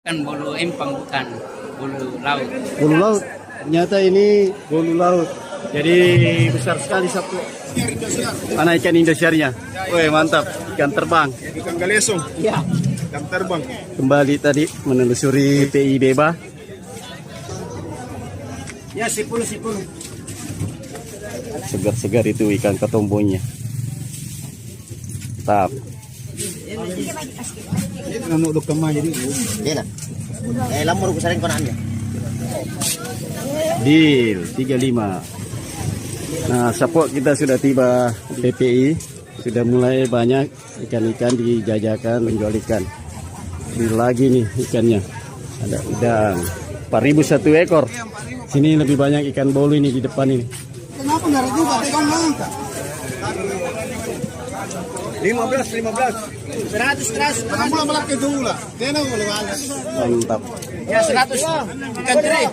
Kan bolu empang, bukan bolu laut. Bolu laut. Ternyata ini bolu laut. Jadi besar sekali sapu. Mana ikan Indosiarnya? Woi mantap, ikan terbang. Ikan galesong. Ya. Ikan terbang. Kembali tadi menelusuri PI Beba. Ya, 10. Segar-segar itu ikan ketombonya. Tap. Nanu dok kemah jadi. Iya nak. Lamur ku sering konannya. Deal 35. Nah, sapok kita sudah tiba di PPI. Sudah mulai banyak ikan-ikan dijajakan menjual ikan. Ini lagi nih ikannya. Ada udang. 4.000 satu ekor. Sini lebih banyak ikan bolu ini di depan ini. Kenapa nggak juga ikan langka? 15. 100. Kamu lah melak itu lah. Kena boleh balas. Mantap. Ya, 100. Ikan teri.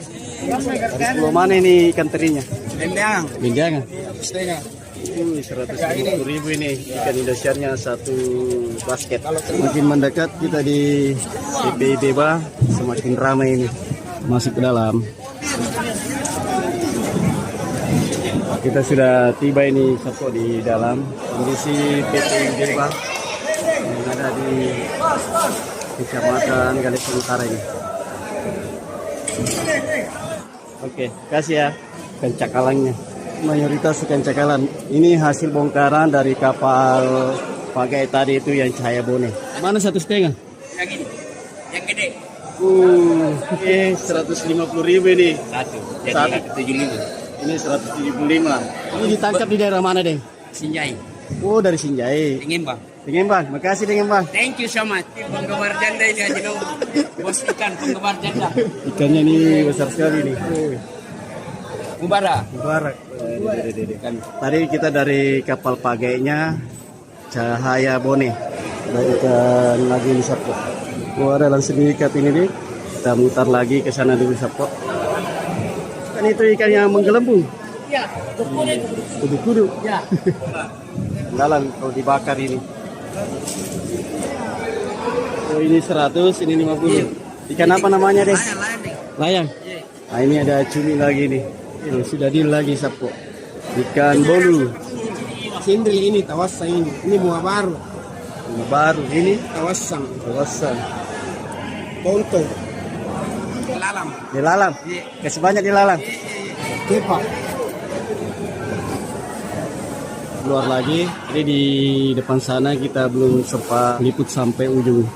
Kalau mana ini ikan terinya? Lendang. Binjangan. Setengah. 150.000 ini ikan Indosiarnya satu basket. Makin mendekat kita di PPI Beba, semakin ramai ini. Masuk ke dalam. Kita sudah tiba ini Sapo di dalam kondisi PPI Beba yang ada di Kecamatan Galesong Utara ini. Oke, kasih ya ikan cakalangnya. Mayoritas ikan cakalang. Ini hasil bongkaran dari kapal pagai tadi itu yang cahaya bone. Mana 1,5? Yang ini. Yang gede. Oke, 150.000 ini. Satu. Jadi Satu. 75. Ini 175. Ini ditangkap di daerah mana, Deng? Sinjai. Oh, dari Sinjai. Ingin bang. Dengan Bang, makasih dengan Bang. Thank you so much. Penggemar janda ini aja dong. Bos ikan penggemar janda. Ikannya ini besar sekali nih. Mubara. Mubarak. Tadi kita dari kapal pagainya Cahaya Bone. Ada ikan lagi di Sapo. Oh, ada langsung diikat ini nih. Kita mutar lagi ke sana dulu Sapo. Kan itu ikan yang menggelembung. Ya, Kudu-kudu. Ya. Dalam kalau dibakar ini. Oh, ini 100, ini 50. Ikan apa namanya deh? Layang. Nah, ini ada cumi lagi nih. Ini sudah deal lagi Sapo. Ikan bolu. Sindri ini tawasan ini. Ini bunga baru. Bunga baru ini Tawasan. kawasan. Tonto. Lalam. Dilalang. Kasih banyak dilalang. Kepa. Keluar lagi. Ini di depan sana kita belum sempat liput sampai ujung.